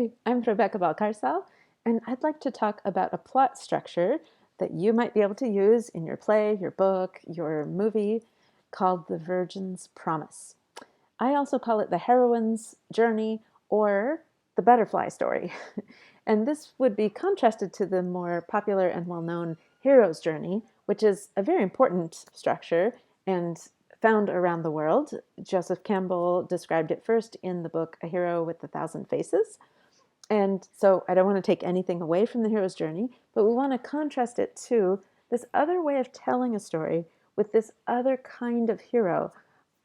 Hi, I'm Rebecca Balcarcel, and I'd like to talk about a plot structure that you might be able to use in your play, your book, your movie called The Virgin's Promise. I also call it the heroine's journey or the butterfly story. And this would be contrasted to the more popular and well known hero's journey, which is a very important structure and found around the world. Joseph Campbell described it first in the book A Hero with a Thousand Faces. And so I don't want to take anything away from the hero's journey, but we want to contrast it to this other way of telling a story with this other kind of hero.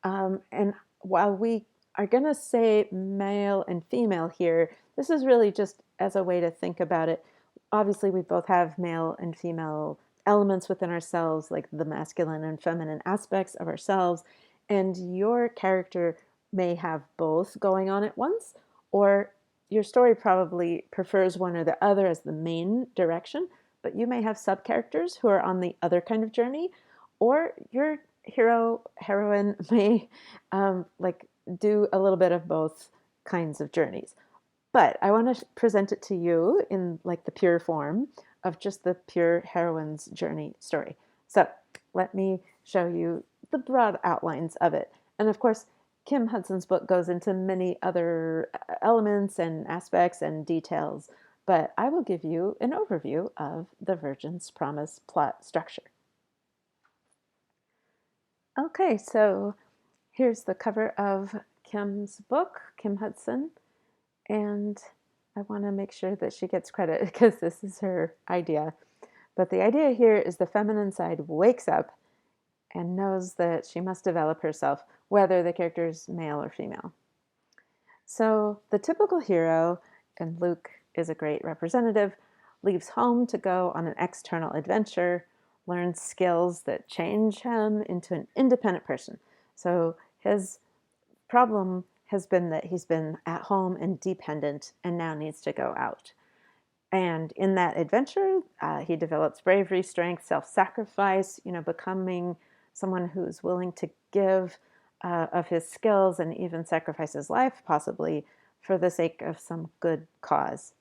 And while we are going to say male and female here, this is really just as a way to think about it. Obviously, we both have male and female elements within ourselves, like the masculine and feminine aspects of ourselves. And your character may have both going on at once, or your story probably prefers one or the other as the main direction, but you may have sub characters who are on the other kind of journey, or your heroine may like do a little bit of both kinds of journeys. But I want to present it to you in like the pure form of just the pure heroine's journey story. So let me show you the broad outlines of it. And of course, Kim Hudson's book goes into many other elements and aspects and details, but I will give you an overview of the Virgin's Promise plot structure. Okay, so here's the cover of Kim's book, Kim Hudson, and I want to make sure that she gets credit because this is her idea. But the idea here is the feminine side wakes up and knows that she must develop herself, whether the character is male or female. So the typical hero, and Luke is a great representative, leaves home to go on an external adventure, learns skills that change him into an independent person. So his problem has been that he's been at home and dependent and now needs to go out. And in that adventure, he develops bravery, strength, self-sacrifice, becoming someone who's willing to give of his skills and even sacrifice his life, possibly, for the sake of some good cause.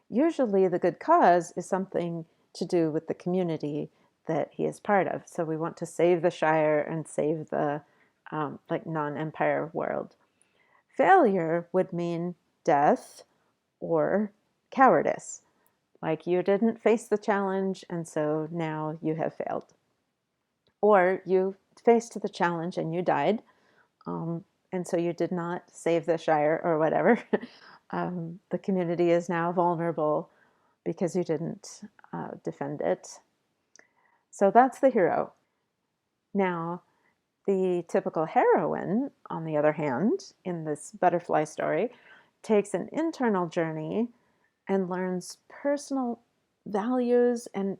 Usually the good cause is something to do with the community that he is part of. So we want to save the Shire and save the non-empire world. Failure would mean death or cowardice. Like you didn't face the challenge and so now you have failed. Or you faced the challenge and you died, and so you did not save the Shire or whatever. The community is now vulnerable because you didn't defend it. So that's the hero. Now, the typical heroine, on the other hand, in this butterfly story, takes an internal journey and learns personal values and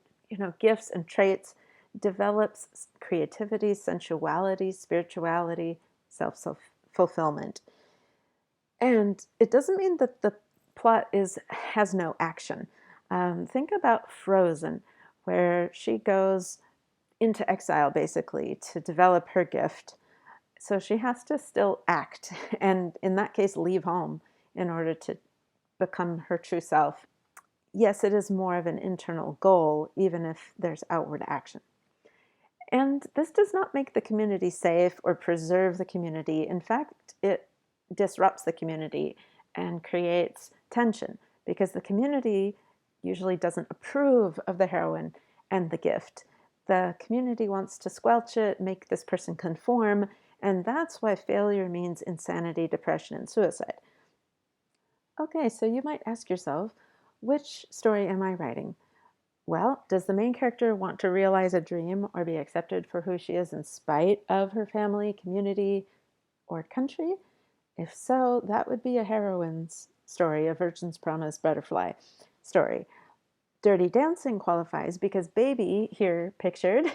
gifts and traits, develops creativity, sensuality, spirituality, self-fulfillment. And it doesn't mean that the plot has no action. Think about Frozen, where she goes into exile basically to develop her gift. So she has to still act, and in that case, leave home in order to become her true self. Yes, it is more of an internal goal, even if there's outward action. And this does not make the community safe or preserve the community. In fact, it disrupts the community and creates tension because the community usually doesn't approve of the heroine and the gift. The community wants to squelch it, make this person conform, and that's why failure means insanity, depression, and suicide. Okay, so you might ask yourself, which story am I writing? Well, does the main character want to realize a dream or be accepted for who she is in spite of her family, community, or country? If so, that would be a heroine's story, a Virgin's Promise butterfly story. Dirty Dancing qualifies because Baby, here pictured,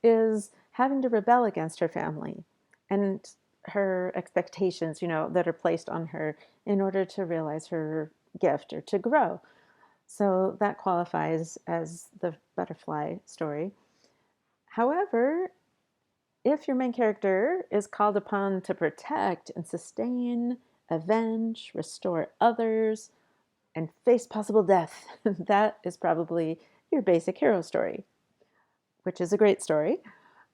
is having to rebel against her family and her expectations, that are placed on her in order to realize her gift or to grow. So that qualifies as the butterfly story. However, if your main character is called upon to protect and sustain, avenge, restore others, and face possible death. That is probably your basic hero story, which is a great story,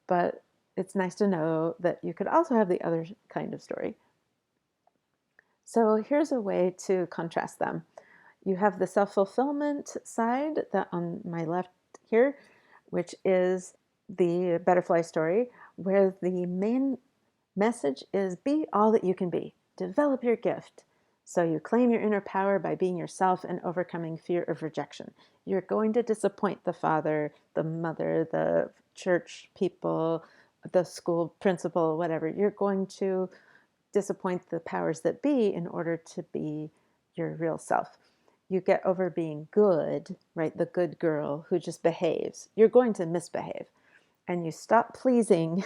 but it's nice to know that you could also have the other kind of story. So here's a way to contrast them. You have the self-fulfillment side that on my left here, which is the butterfly story, where the main message is be all that you can be. Develop your gift. So you claim your inner power by being yourself and overcoming fear of rejection. You're going to disappoint the father, the mother, the church people, the school principal, whatever. You're going to disappoint the powers that be in order to be your real self. You get over being good, right? The good girl who just behaves. You're going to misbehave. And you stop pleasing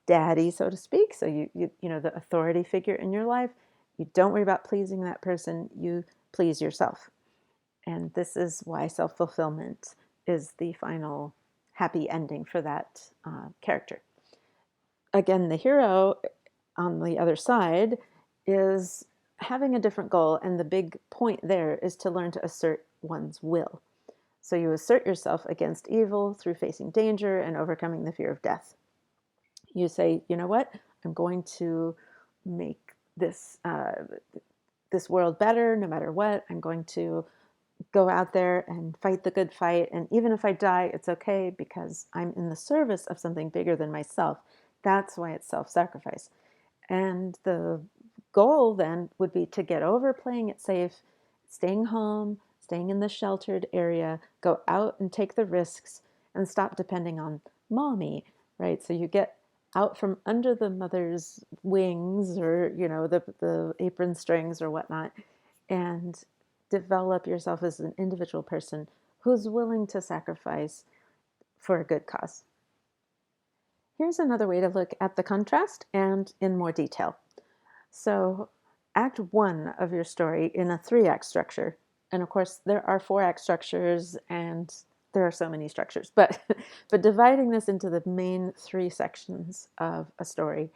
daddy, so to speak. So you know, the authority figure in your life. You don't worry about pleasing that person. You please yourself. And this is why self-fulfillment is the final happy ending for that character. Again, the hero on the other side is having a different goal, and the big point there is to learn to assert one's will. So you assert yourself against evil through facing danger and overcoming the fear of death. You say, you know what, I'm going to make this world better no matter what. I'm going to go out there and fight the good fight, and even if I die, it's okay because I'm in the service of something bigger than myself. That's why it's self-sacrifice. And the goal then would be to get over playing it safe, staying home, staying in the sheltered area, go out and take the risks, and stop depending on mommy, right? So you get out from under the mother's wings, or you know, the apron strings or whatnot, and develop yourself as an individual person who's willing to sacrifice for a good cause. Here's another way to look at the contrast and in more detail. So, act one of your story in a 3-act structure. And of course, there are 4-act structures, and there are so many structures, but dividing this into the main 3 sections of a story,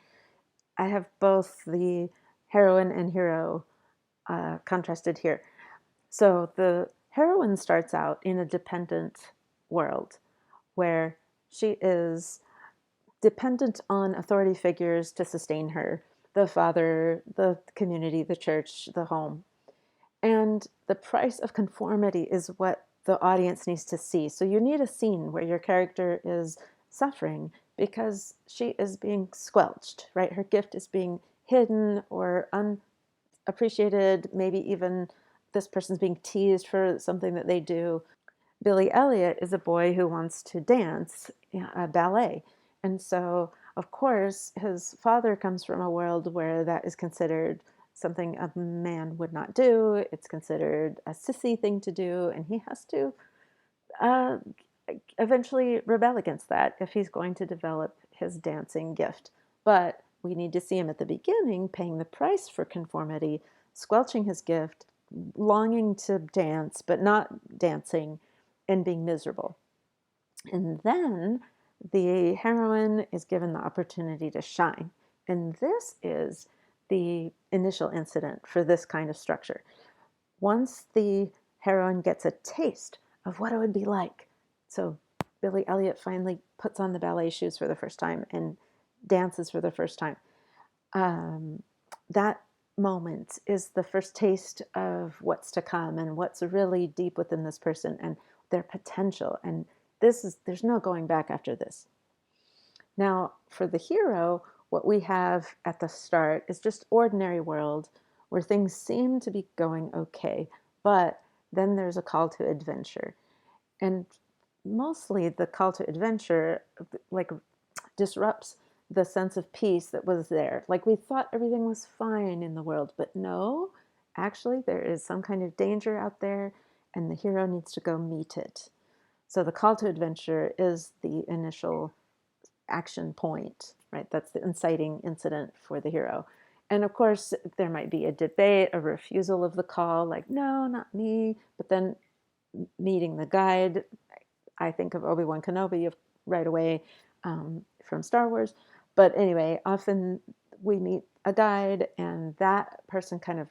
I have both the heroine and hero contrasted here. So the heroine starts out in a dependent world where she is dependent on authority figures to sustain her, the father, the community, the church, the home. And the price of conformity is what the audience needs to see. So you need a scene where your character is suffering because she is being squelched, right? Her gift is being hidden or unappreciated. Maybe even this person's being teased for something that they do. Billy Elliot is a boy who wants to dance ballet. And so, of course, his father comes from a world where that is considered something a man would not do. It's considered a sissy thing to do, and he has to uh, eventually rebel against that if he's going to develop his dancing gift. But we need to see him at the beginning paying the price for conformity, squelching his gift, longing to dance, but not dancing, and being miserable. And then the heroine is given the opportunity to shine. And this is the initial incident for this kind of structure. Once the heroine gets a taste of what it would be like, so Billy Elliot finally puts on the ballet shoes for the first time and dances for the first time. That moment is the first taste of what's to come and what's really deep within this person and their potential. And there's no going back after this. Now, for the hero, what we have at the start is just ordinary world where things seem to be going okay, but then there's a call to adventure. And mostly the call to adventure like disrupts the sense of peace that was there. Like we thought everything was fine in the world, but no, actually there is some kind of danger out there and the hero needs to go meet it. So the call to adventure is the initial action point, right? That's the inciting incident for the hero. And of course, there might be a debate, a refusal of the call, like, no, not me. But then meeting the guide, I think of Obi-Wan Kenobi right away from Star Wars. But anyway, often we meet a guide and that person kind of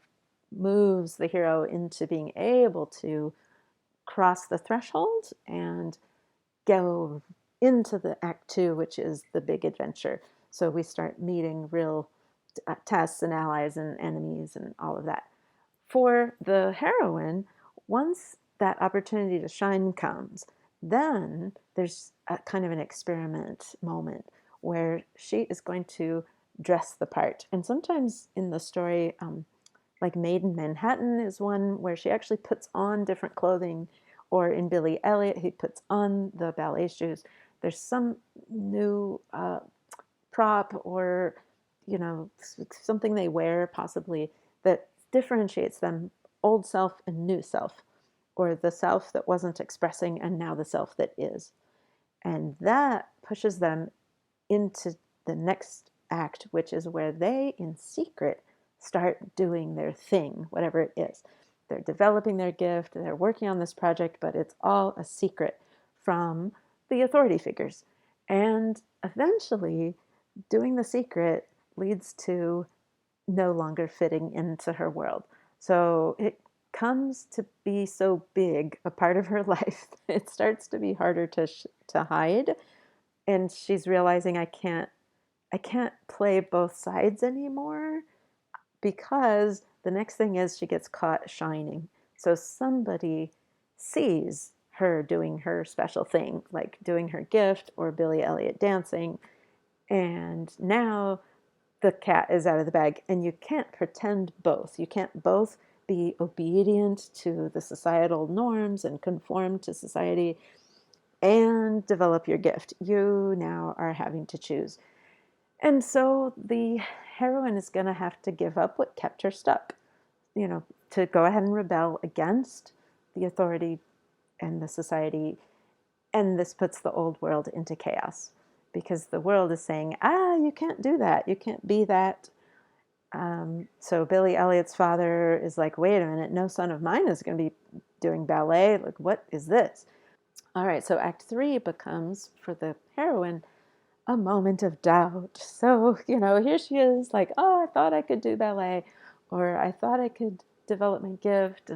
moves the hero into being able to cross the threshold and go into the act two, which is the big adventure. So we start meeting real tests and allies and enemies and all of that. For the heroine, once that opportunity to shine comes, then there's a kind of an experiment moment where she is going to dress the part. And sometimes in the story, like Maid in Manhattan is one where she actually puts on different clothing, or in Billy Elliot, he puts on the ballet shoes. There's some new prop or, you know, something they wear possibly that differentiates them, old self and new self, or the self that wasn't expressing and now the self that is. And that pushes them into the next act, which is where they, in secret, start doing their thing, whatever it is. They're developing their gift, they're working on this project, but it's all a secret from the authority figures. And eventually, doing the secret leads to no longer fitting into her world. So it comes to be so big a part of her life, it starts to be harder to hide, and she's realizing I can't play both sides anymore, because the next thing is she gets caught shining. So somebody sees her doing her special thing, like doing her gift or Billy Elliot dancing, and now the cat is out of the bag, and you can't pretend both. You can't both be obedient to the societal norms and conform to society and develop your gift. You now are having to choose. And so the heroine is going to have to give up what kept her stuck, to go ahead and rebel against the authority and the society. And this puts the old world into chaos, because the world is saying, you can't do that. You can't be that. So Billy Elliot's father is like, wait a minute, no son of mine is going to be doing ballet. Like, what is this? All right, so Act 3 becomes, for the heroine, a moment of doubt. So, here she is like, I thought I could do ballet, or I thought I could develop my gift,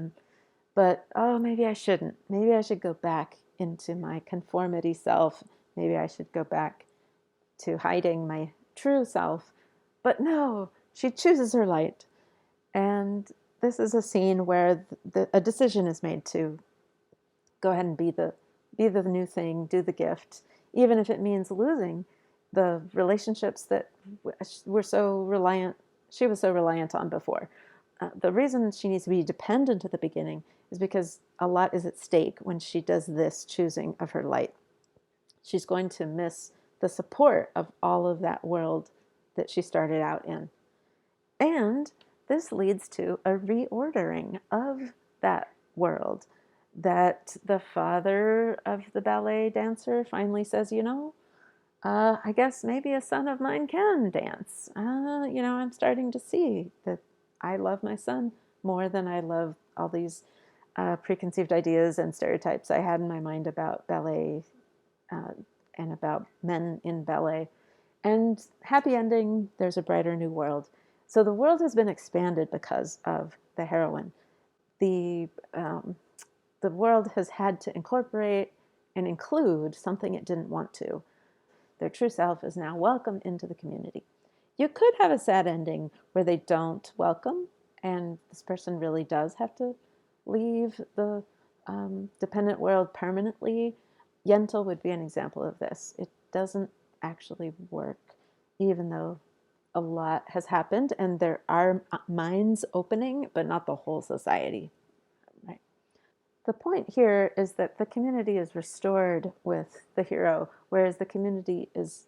but maybe I shouldn't. Maybe I should go back into my conformity self. Maybe I should go back to hiding my true self. But no, she chooses her light. And this is a scene where a decision is made to go ahead and be the new thing, do the gift, even if it means losing the relationships that were so reliant she was so reliant on before. The reason she needs to be dependent at the beginning is because a lot is at stake when she does this choosing of her light. She's going to miss the support of all of that world that she started out in. And this leads to a reordering of that world, that the father of the ballet dancer finally says, I guess maybe a son of mine can dance. I'm starting to see that I love my son more than I love all these preconceived ideas and stereotypes I had in my mind about ballet uh, and about men in ballet. And happy ending, there's a brighter new world. So the world has been expanded because of the heroine. The the world has had to incorporate and include something it didn't want to. Their true self is now welcomed into the community. You could have a sad ending where they don't welcome, and this person really does have to leave the dependent world permanently. Yentl would be an example of this. It doesn't actually work, even though a lot has happened and there are minds opening, but not the whole society. Right. The point here is that the community is restored with the hero, whereas the community is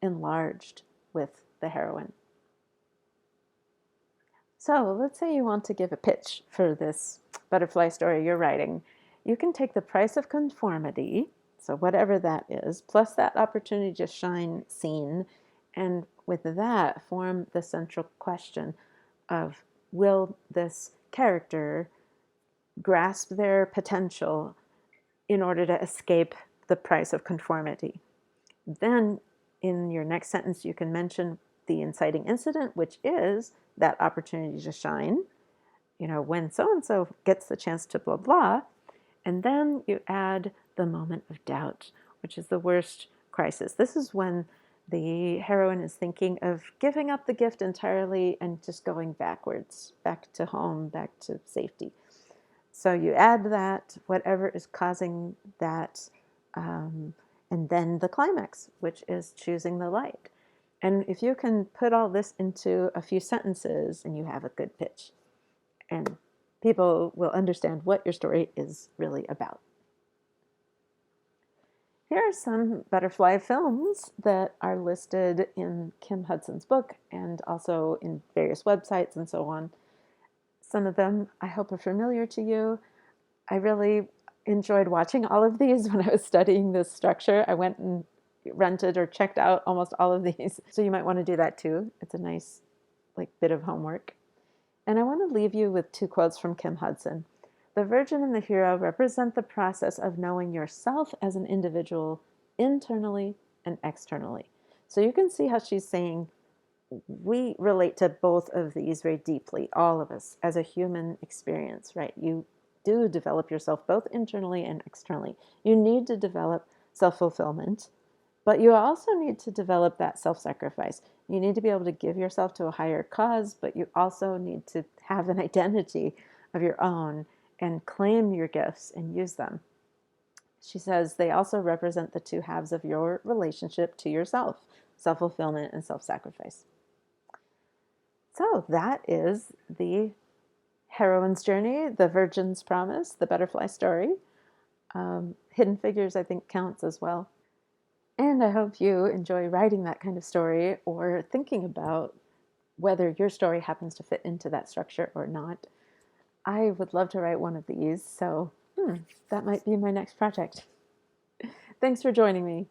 enlarged with the heroine. So let's say you want to give a pitch for this butterfly story you're writing. You can take the price of conformity, so whatever that is, plus that opportunity to shine scene, and with that form the central question of, will this character grasp their potential in order to escape the price of conformity? Then in your next sentence, you can mention the inciting incident, which is that opportunity to shine. when so-and-so gets the chance to blah, blah, and then you add the moment of doubt, which is the worst crisis. This is when the heroine is thinking of giving up the gift entirely and just going backwards, back to home, back to safety. So you add that, whatever is causing that, and then the climax, which is choosing the light. And if you can put all this into a few sentences, and you have a good pitch, and people will understand what your story is really about. Here are some butterfly films that are listed in Kim Hudson's book and also in various websites and so on. Some of them I hope are familiar to you. I really enjoyed watching all of these when I was studying this structure. I went and rented or checked out almost all of these. So you might want to do that too. It's a nice bit of homework. And I want to leave you with 2 quotes from Kim Hudson. The Virgin and the hero represent the process of knowing yourself as an individual internally and externally. So you can see how she's saying we relate to both of these very deeply, all of us, as a human experience, right? You do develop yourself both internally and externally. You need to develop self-fulfillment, but you also need to develop that self-sacrifice. You need to be able to give yourself to a higher cause, but you also need to have an identity of your own and claim your gifts and use them. She says they also represent the 2 halves of your relationship to yourself, self-fulfillment and self-sacrifice. So that is the heroine's journey, the Virgin's promise, the butterfly story. Hidden Figures, I think, counts as well. And I hope you enjoy writing that kind of story or thinking about whether your story happens to fit into that structure or not. I would love to write one of these, so that might be my next project. Thanks for joining me.